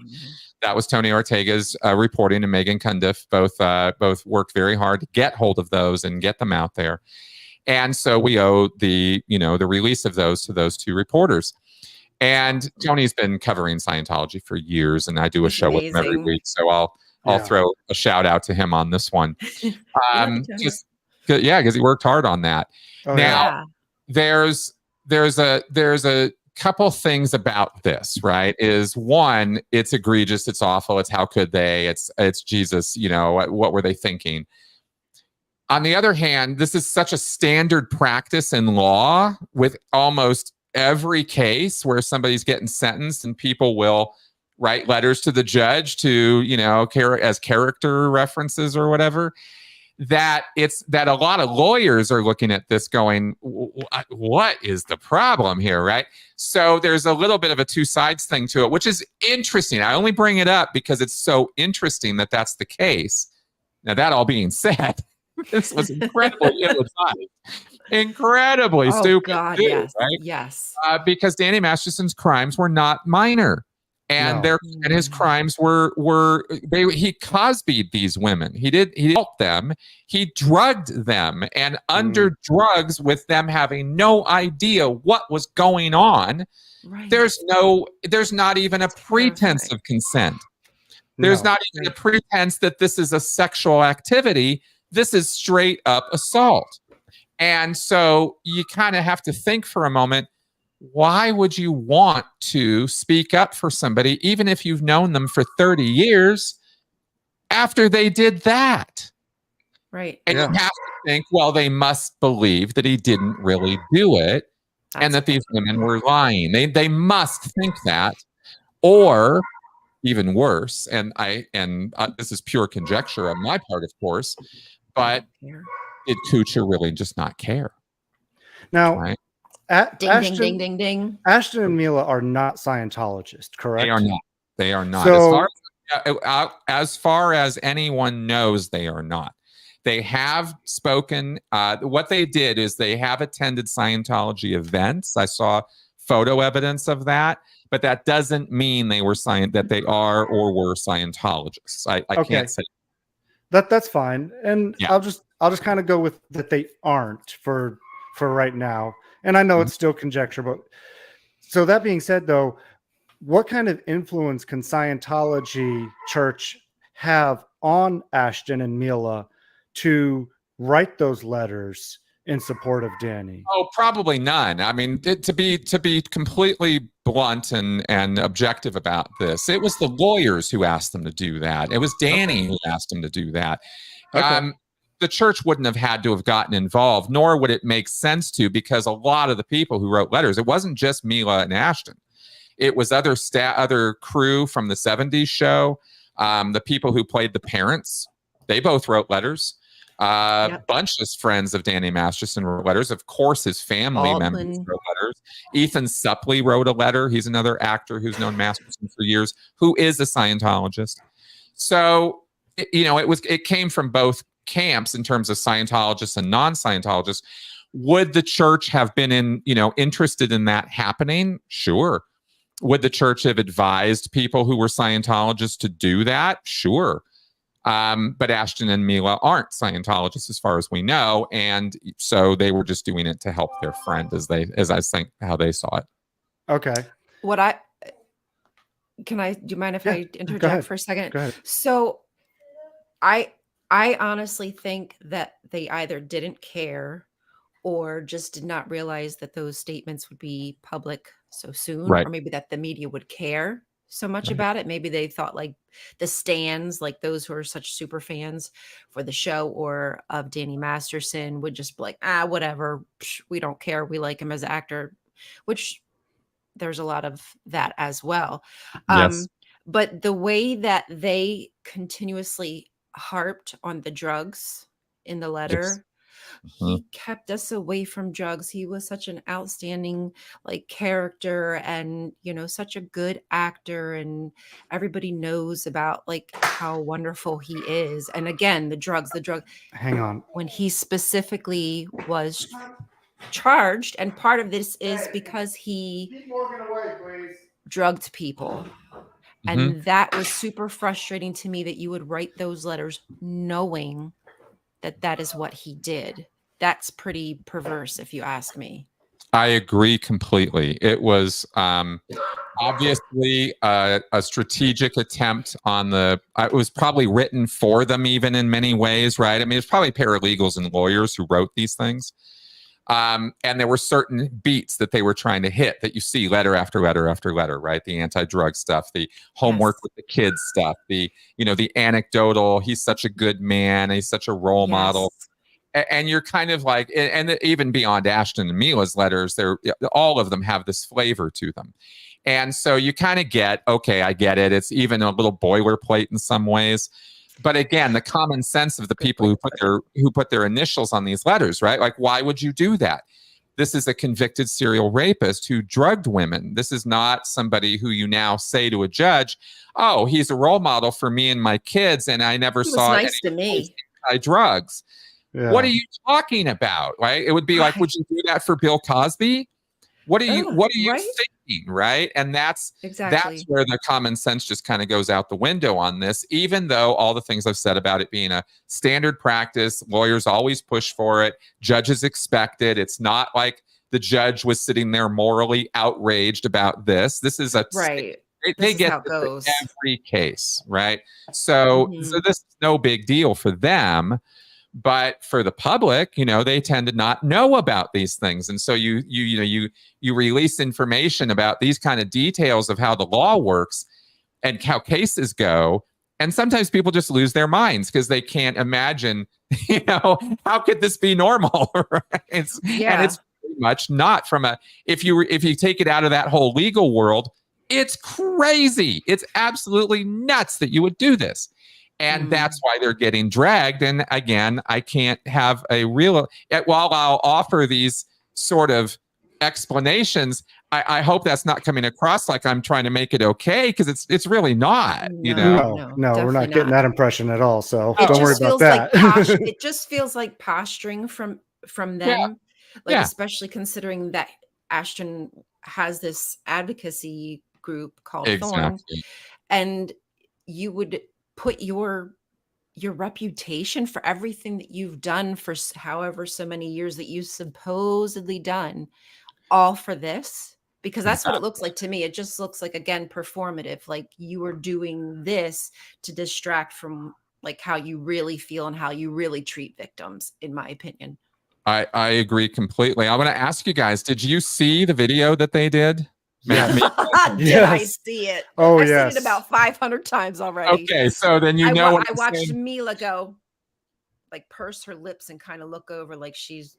That was Tony Ortega's reporting, and Megan Cundiff both worked very hard to get hold of those and get them out there. And so we owe the release of those to those two reporters. And Tony's been covering Scientology for years, and I do a show with him every week. So I'll throw a shout out to him on this one. Because he worked hard on that. There's a couple things about this, right? Is one, it's egregious, it's awful, it's how could they? It's Jesus, you know, what were they thinking? On the other hand, this is such a standard practice in law with almost every case where somebody's getting sentenced and people will write letters to the judge to, you know, as character references or whatever, that a lot of lawyers are looking at this going, what is the problem here, right? So there's a little bit of a two sides thing to it, which is interesting. I only bring it up because it's so interesting that that's the case. Now, that all being said, this was incredibly ill-advised, incredibly stupid. God, too, yes, right? yes. Because Danny Masterson's crimes were not minor. And his crimes he Cosby'd these women. He helped them. He drugged them, and under drugs, with them having no idea what was going on. Right. There's not even a pretense of consent. There's not even a pretense that this is a sexual activity. This is straight up assault. And so you kind of have to think for a moment, why would you want to speak up for somebody, even if you've known them for 30 years, after they did that? Right. And you have to think, well, they must believe that he didn't really do it and that these women were lying. They must think that. Or even worse, and this is pure conjecture on my part, of course, but did Kuchar really just not care? Now, right? Ding, ding, ding. Ashton and Mila are not Scientologists, correct? They are not. They are not. So, as far as anyone knows, they are not. They have spoken. What they did is they have attended Scientology events. I saw photo evidence of that, but that doesn't mean they were that they are or were Scientologists. I can't say that's fine, and I'll just kind of go with that they aren't for right now. And I know it's still conjecture, but so that being said, though, what kind of influence can Scientology Church have on Ashton and Mila to write those letters in support of Danny? Oh, probably none. I mean, to be completely blunt and objective about this, it was the lawyers who asked them to do that. It was Danny who asked them to do that. The church wouldn't have had to have gotten involved, nor would it make sense to, because a lot of the people who wrote letters, it wasn't just Mila and Ashton. It was other crew from the 70s show. The people who played the parents, they both wrote letters. Bunch of friends of Danny Masterson wrote letters. Of course, his family members wrote letters. Ethan Suplee wrote a letter. He's another actor who's known Masterson for years, who is a Scientologist. So, it came from both camps in terms of Scientologists and non-Scientologists. Would the church have been interested in that happening? Sure. Would the church have advised people who were Scientologists to do that? Sure. But Ashton and Mila aren't Scientologists as far as we know, and so they were just doing it to help their friend, as I think how they saw it. Okay. Do you mind if I interject for a second? Go ahead. So I honestly think that they either didn't care or just did not realize that those statements would be public so soon, or maybe that the media would care so much about it. Maybe they thought like the stans, like those who are such super fans for the show or of Danny Masterson, would just be like, whatever, we don't care, we like him as an actor, which there's a lot of that as well. Yes. But the way that they continuously harped on the drugs in the letter, he kept us away from drugs. He was such an outstanding character, and such a good actor, and everybody knows about how wonderful he is. And again, the drug hang on, when he specifically was charged, and part of this is because he drugged people. And that was super frustrating to me, that you would write those letters knowing that that is what he did. That's pretty perverse, if you ask me. I agree completely. It was obviously a strategic attempt on it was probably written for them even in many ways, right? I mean, it's probably paralegals and lawyers who wrote these things. And there were certain beats that they were trying to hit that you see letter after letter after letter, right? The anti-drug stuff, the homework with the kids stuff, the anecdotal, he's such a good man, he's such a role model. And you're kind of like, and even beyond Ashton and Mila's letters, all of them have this flavor to them. And so you kind of get, okay, I get it. It's even a little boilerplate in some ways. But again, the common sense of the people who put their initials on these letters, right? Like, why would you do that? This is a convicted serial rapist who drugged women. This is not somebody who you now say to a judge, oh, he's a role model for me and my kids, and I never saw nice to me. Drugs. Yeah. What are you talking about? Right? It would be like, would you do that for Bill Cosby? What are you thinking, right? And that's where the common sense just kind of goes out the window on this, even though all the things I've said about it being a standard practice, lawyers always push for it, judges expect it. It's not like the judge was sitting there morally outraged about this. This is they get this in every case, right? So this is no big deal for them. But for the public, they tend to not know about these things. And so you release information about these kind of details of how the law works and how cases go. And sometimes people just lose their minds because they can't imagine, how could this be normal? Right? And it's pretty much not from if you take it out of that whole legal world, it's crazy. It's absolutely nuts that you would do this. And that's why they're getting dragged. And again, I can't have while I'll offer these sort of explanations, I hope that's not coming across like I'm trying to make it okay, because it's really not. No, we're not getting that impression at all. So don't worry about that. It just feels like posturing from them, especially considering that Ashton has this advocacy group called Thorn, and you would put your reputation for everything that you've done for however so many years that you've supposedly done, all for this, because that's what it looks like to me. It just looks like, again, performative, like you are doing this to distract from like how you really feel and how you really treat victims, in my opinion. I agree completely. I want to ask you guys, did you see the video that they did? Did I see it? Oh, I've yes. seen it about 500 times already. Okay, so then I watched saying. Mila go, like, purse her lips and kind of look over like she's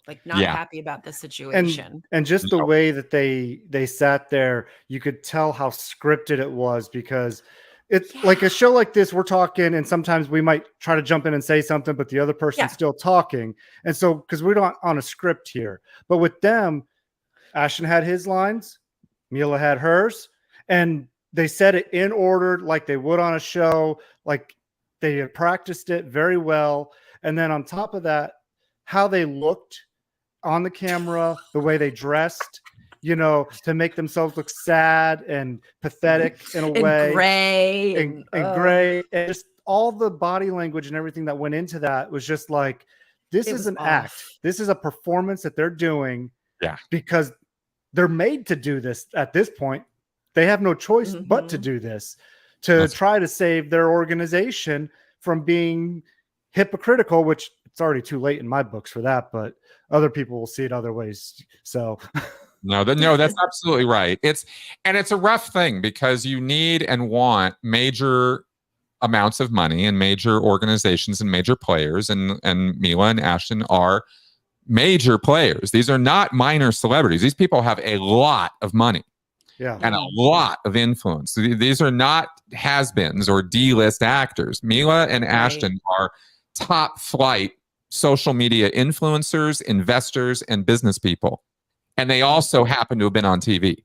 like not happy about the situation. And just the way that they sat there, you could tell how scripted it was, because it's like a show like this, we're talking, and sometimes we might try to jump in and say something, but the other person's still talking. And so, because we're not on a script here, but with them, Ashton had his lines, Mila had hers, and they said it in order like they would on a show, like they had practiced it very well. And then on top of that, how they looked on the camera, the way they dressed, to make themselves look sad and pathetic in a way. Gray. And gray. And just all the body language and everything that went into that was just like, this is an act. This is a performance that they're doing. Yeah. Because they're made to do this at this point. They have no choice but to do this, to try to save their organization from being hypocritical, which it's already too late in my books for that, but other people will see it other ways. So no, that's absolutely right. It's a rough thing, because you need and want major amounts of money and major organizations and major players, and Mila and Ashton are major players. These are not minor celebrities. These people have a lot of money and a lot of influence. These are not has-beens or D-list actors. Mila and Ashton are top flight social media influencers, investors, and business people. And they also happen to have been on TV.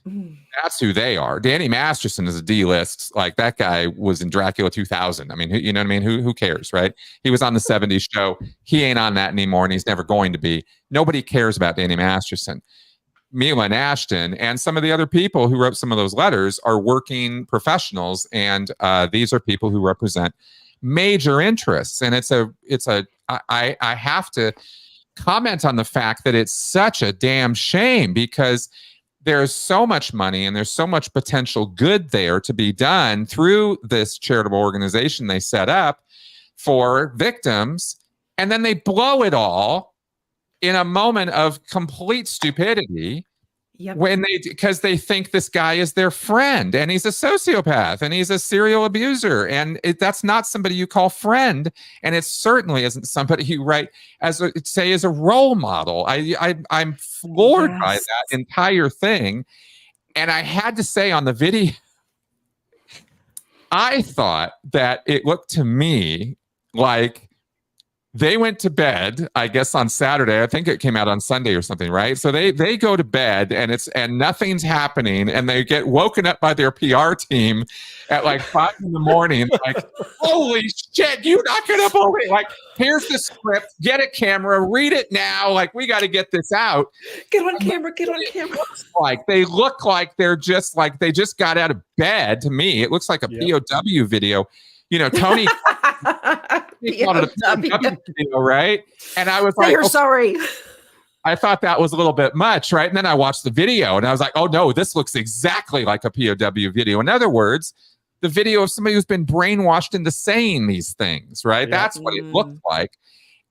That's who they are. Danny Masterson is a D-list. Like, that guy was in Dracula 2000. I mean, you know what I mean? Who cares, right? He was on the 70s show. He ain't on that anymore, and he's never going to be. Nobody cares about Danny Masterson. Mila and Ashton and some of the other people who wrote some of those letters are working professionals, and these are people who represent major interests. And I have to comment on the fact that it's such a damn shame, because there's so much money and there's so much potential good there to be done through this charitable organization they set up for victims, and then they blow it all in a moment of complete stupidity. Yep. Because they think this guy is their friend and he's a sociopath and he's a serial abuser, and that's not somebody you call friend, and it certainly isn't somebody you say as a role model. I'm floored by that entire thing, and I had to say on the video, I thought that it looked to me like they went to bed, I guess, on Saturday. I think it came out on Sunday or something, right? So they go to bed and nothing's happening, and they get woken up by their PR team at like 5 a.m. Like, holy shit, you're not gonna believe! Like, here's the script. Get a camera. Read it now. Like, we got to get this out. Get on camera. Get on camera. Like, they look like they're just like they just got out of bed. To me, it looks like a POW video. You know, Tony. Video, right? And I was like, you're sorry. I thought that was a little bit much, right? And then I watched the video and I was like, oh no, this looks exactly like a POW video. In other words, the video of somebody who's been brainwashed into saying these things, right? Yeah. That's what it looked like.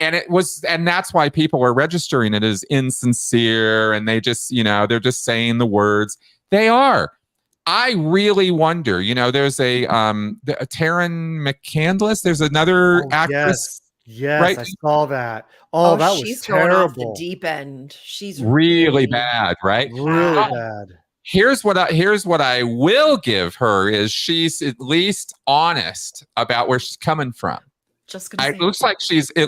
And that's why people are registering it as insincere, and they just, they're just saying the words. They are. I really wonder, there's a Taryn McCandless. There's another actress. Yes, right? I saw that. Oh, that was she's terrible. Going off the deep end. She's really bad, right? Really bad. Here's what I will give her is she's at least honest about where she's coming from. Just gonna say it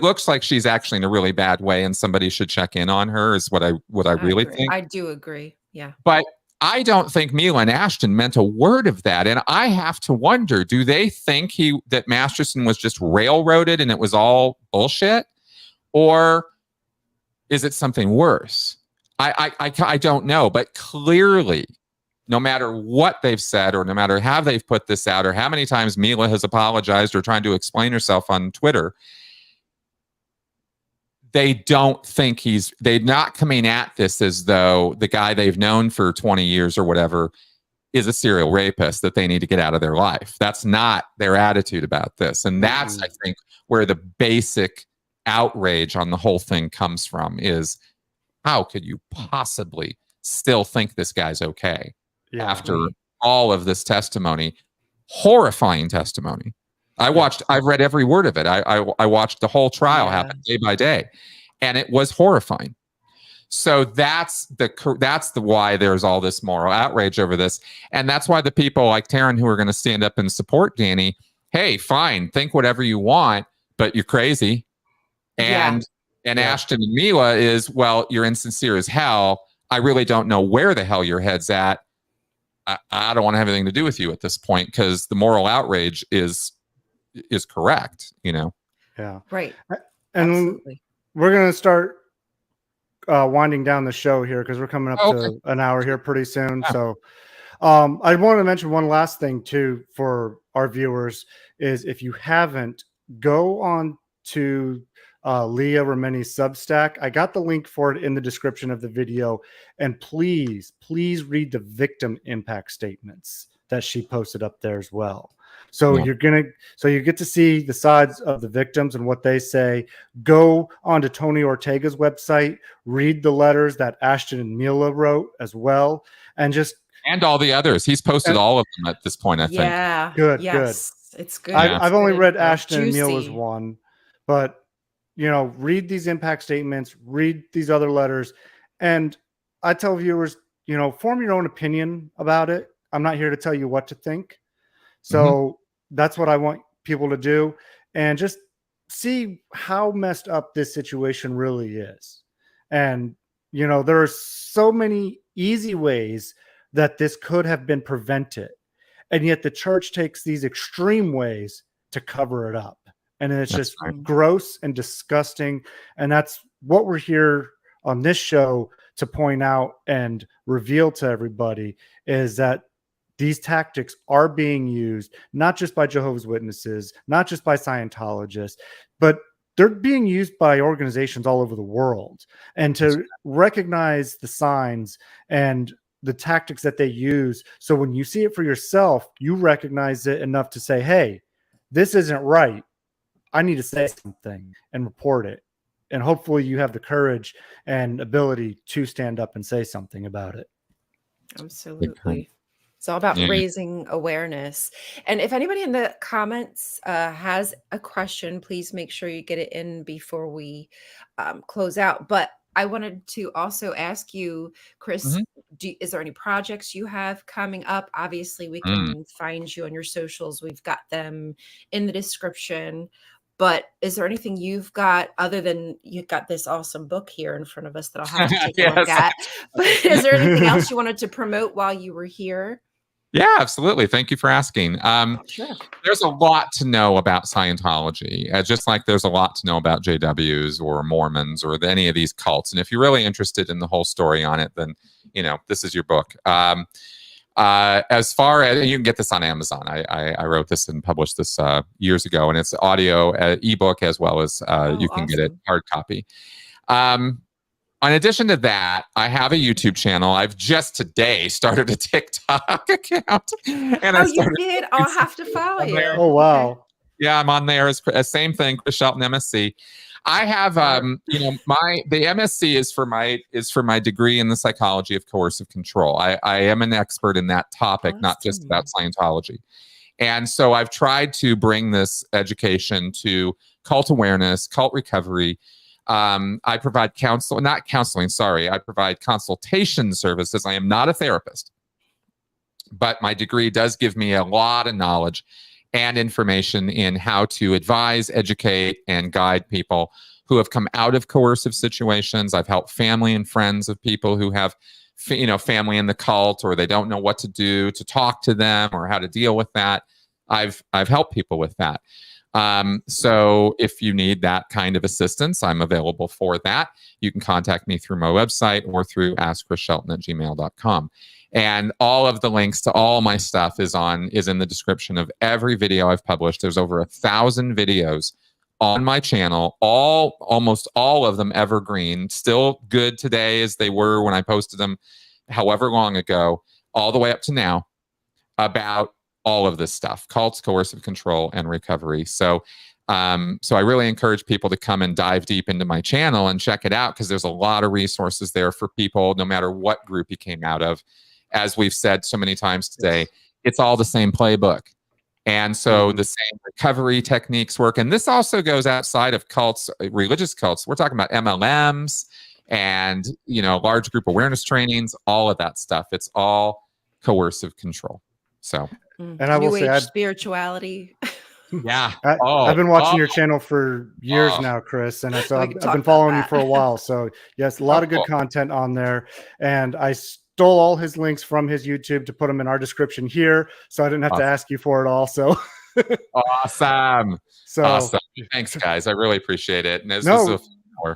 looks like she's actually in a really bad way, and somebody should check in on her. Is what I really think. I do agree. Yeah, but I don't think Mila and Ashton meant a word of that. And I have to wonder, do they think that Masterson was just railroaded and it was all bullshit? Or is it something worse? I don't know. But clearly, no matter what they've said, or no matter how they've put this out, or how many times Mila has apologized or trying to explain herself on Twitter, they don't think they're not coming at this as though the guy they've known for 20 years or whatever is a serial rapist that they need to get out of their life. That's not their attitude about this. And that's, I think, where the basic outrage on the whole thing comes from is, how could you possibly still think this guy's okay after all of this testimony? Horrifying testimony. I've read every word of it. I watched the whole trial happen day by day, and it was horrifying. So that's the why there's all this moral outrage over this. And that's why the people like Taryn who are going to stand up and support Danny, hey, fine, think whatever you want, but you're crazy. And Ashton and Mila is, well, you're insincere as hell. I really don't know where the hell your head's at. I don't want to have anything to do with you at this point, because the moral outrage is correct, Yeah. Right. And absolutely. We're going to start winding down the show here, because we're coming up to an hour here pretty soon. Yeah. So I wanted to mention one last thing too for our viewers is, if you haven't, go on to Leah Remini's Substack. I got the link for it in the description of the video, and please read the victim impact statements that she posted up there as well. So you get to see the sides of the victims and what they say. Go onto Tony Ortega's website, read the letters that Ashton and Mila wrote as well, and all the others. He's posted all of them at this point, I think. Yeah. Good. It's good. I've only read Ashton and Mila's one, but read these impact statements, read these other letters, and I tell viewers, form your own opinion about it. I'm not here to tell you what to think. So that's what I want people to do, and just see how messed up this situation really is. And, there are so many easy ways that this could have been prevented. And yet the church takes these extreme ways to cover it up. And it's just gross and disgusting. And that's what we're here on this show to point out and reveal to everybody, is that these tactics are being used, not just by Jehovah's Witnesses, not just by Scientologists, but they're being used by organizations all over the world. And to recognize the signs and the tactics that they use, so when you see it for yourself, you recognize it enough to say, hey, this isn't right. I need to say something and report it. and hopefully you have the courage and ability to stand up and say something about it. Absolutely. It's all about raising awareness. And if anybody in the comments has a question, please make sure you get it in before we close out. But I wanted to also ask you, Chris, is there any projects you have coming up? Obviously, we can find you on your socials. We've got them in the description. But is there anything you've got other than you've got this awesome book here in front of us that I'll have to take a look at? But is there anything else you wanted to promote while you were here? Yeah, absolutely. Thank you for asking. Sure. There's a lot to know about Scientology, just like there's a lot to know about JWs or Mormons or any of these cults. And if you're really interested in the whole story on it, then, this is your book. As far as you can get this on Amazon, I wrote this and published this years ago, and it's audio ebook as well as you can get it hard copy. In addition to that, I have a YouTube channel. I've just today started a TikTok account. And you did? I'll have to follow you. Oh, wow. Yeah, I'm on there as same thing, Chris Shelton MSc. I have the MSc is for my degree in the psychology of coercive control. I am an expert in that topic, not just about Scientology. And so I've tried to bring this education to cult awareness, cult recovery. I provide I provide consultation services. I am not a therapist, but my degree does give me a lot of knowledge and information in how to advise, educate, and guide people who have come out of coercive situations. I've helped family and friends of people who have, family in the cult, or they don't know what to do to talk to them or how to deal with that. I've helped people with that. So if you need that kind of assistance, I'm available for that. You can contact me through my website or through askchrisshelton@gmail.com. And all of the links to all my stuff is in the description of every video I've published. There's over 1,000 videos on my channel, almost all of them evergreen, still good today as they were when I posted them however long ago, all the way up to now, about all of this stuff: cults, coercive control, and recovery. So I really encourage people to come and dive deep into my channel and check it out, because there's a lot of resources there for people, no matter what group you came out of. As we've said so many times today, it's all the same playbook. And so the same recovery techniques work. And this also goes outside of cults, religious cults. We're talking about MLMs and, large group awareness trainings, all of that stuff. It's all coercive control. So, and I will say, spirituality. Yeah. I've been watching your channel for years now, Chris, and so I've been following you for a while. So yes, a lot of good content on there, and I stole all his links from his YouTube to put them in our description here, so I didn't have to ask you for it all. So awesome. Thanks, guys. I really appreciate it. And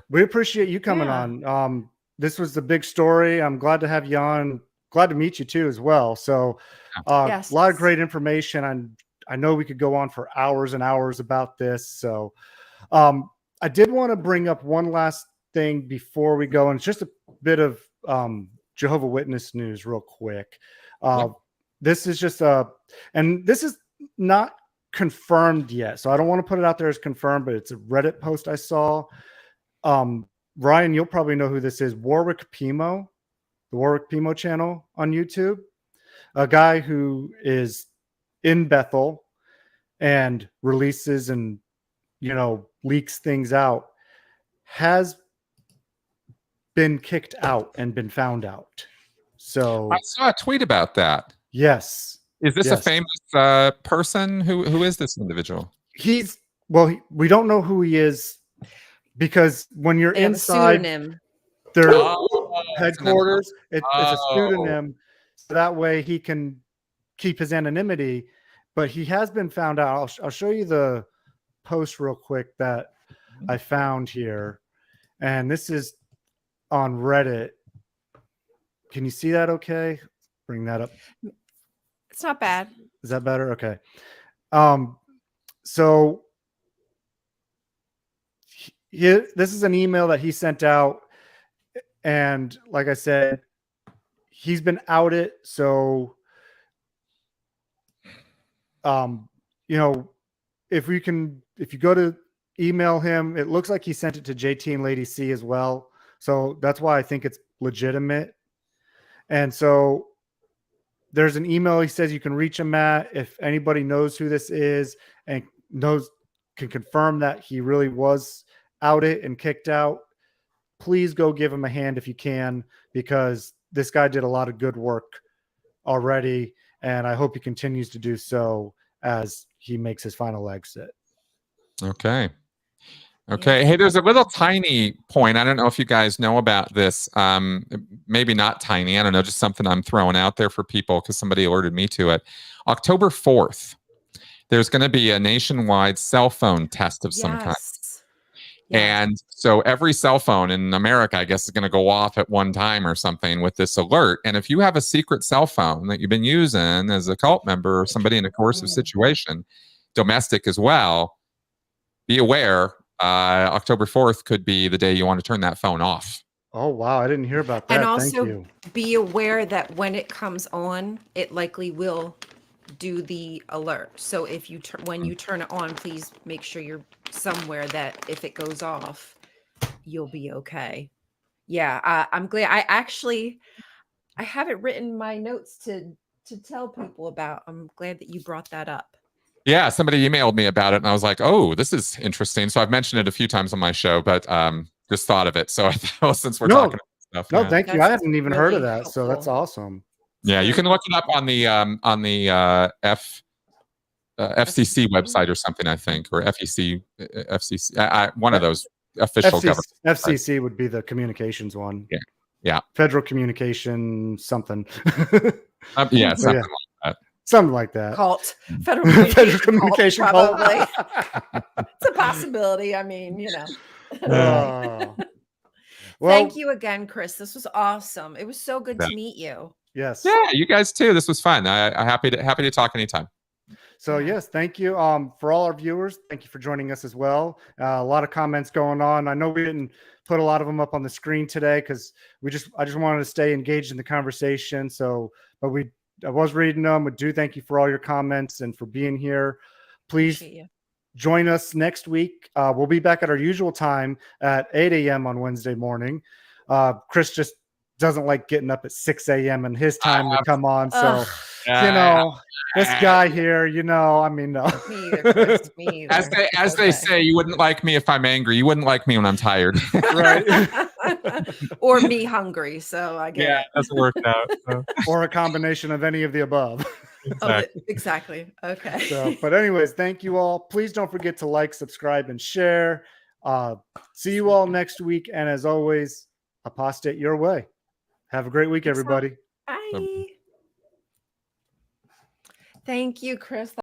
we appreciate you coming on. This was the big story. I'm glad to have you on. Glad to meet you too, as well. So a lot of great information. I know we could go on for hours and hours about this. So I did want to bring up one last thing before we go, and it's just a bit of Jehovah's Witness news real quick. This is just and this is not confirmed yet, so I don't want to put it out there as confirmed, but it's a Reddit post I saw. Ryan, you'll probably know who this is. Warwick Pimo, the Warwick Pimo channel on YouTube, a guy who is in Bethel and releases and leaks things out, has been kicked out and been found out. So I saw a tweet about that. Yes. Is this a famous person? Who is this individual? We don't know who he is, because when you're inside their headquarters, it's a pseudonym, so that way he can keep his anonymity. But he has been found out. I'll show you the post real quick that I found here, and this is on Reddit. Can you see that? Okay, bring that up. It's not bad. Is that better? Okay. So this is an email that he sent out, and like I said, he's been outed. So if you go to email him. It looks like he sent it to JT and Lady C as well. So that's why I think it's legitimate. And so there's an email he says you can reach him at. If anybody knows who this is and can confirm that he really was outed and kicked out, please go give him a hand if you can, because this guy did a lot of good work already. And I hope he continues to do so as he makes his final exit. Okay. Okay. Hey, there's a little tiny point. I don't know if you guys know about this. Maybe not tiny. I don't know. Just something I'm throwing out there for people because somebody alerted me to it. October 4th, there's going to be a nationwide cell phone test of some kind. And so every cell phone in America, I guess, is going to go off at one time or something with this alert. And if you have a secret cell phone that you've been using as a cult member or somebody in a coercive situation, domestic as well, be aware. October 4th could be the day you want to turn that phone off. Oh, wow. I didn't hear about that. And also Thank you. Be aware that when it comes on, it likely will do the alert. So if you when you turn it on, please make sure you're somewhere that if it goes off, you'll be okay. Yeah, I'm glad. I have it written in my notes to tell people about. I'm glad that you brought that up. Yeah, somebody emailed me about it, and I was like, "Oh, this is interesting." So I've mentioned it a few times on my show, but just thought of it. So I thought, since we're talking about stuff, no, thank you. I hadn't even heard of that, helpful. so that's awesome. Yeah, you can look it up on the FCC website or something, I think, or FCC, one of those official government. FCC would be the communications one. Yeah. Federal Communication something. Yeah, something like that. Something like that. Cult. Federal Communication cult, cult. probably. It's a possibility. I mean, you know. Well, thank you again, Chris. This was awesome. It was so good to meet you. Yes. Yeah, you guys too. This was fun. I'm happy to talk anytime. So yes, thank you. For all our viewers, thank you for joining us as well. A lot of comments going on. I know we didn't put a lot of them up on the screen today because I just wanted to stay engaged in the conversation. So, but I was reading them. We do thank you for all your comments and for being here. Please join us next week. We'll be back at our usual time at 8 a.m. on Wednesday morning. Chris just doesn't like getting up at 6 a.m. and his time to come on. So, this guy here, I mean, no. Me either, Chris. Me either. As they say, you wouldn't like me if I'm angry. You wouldn't like me when I'm tired. Right. Or me hungry. So I get it. Doesn't work out. So. Or a combination of any of the above. Exactly. Okay. So, but anyways, thank you all. Please don't forget to like, subscribe, and share. See you all next week. And as always, apostate your way. Have a great week, everybody. Bye. Thank you, Chris.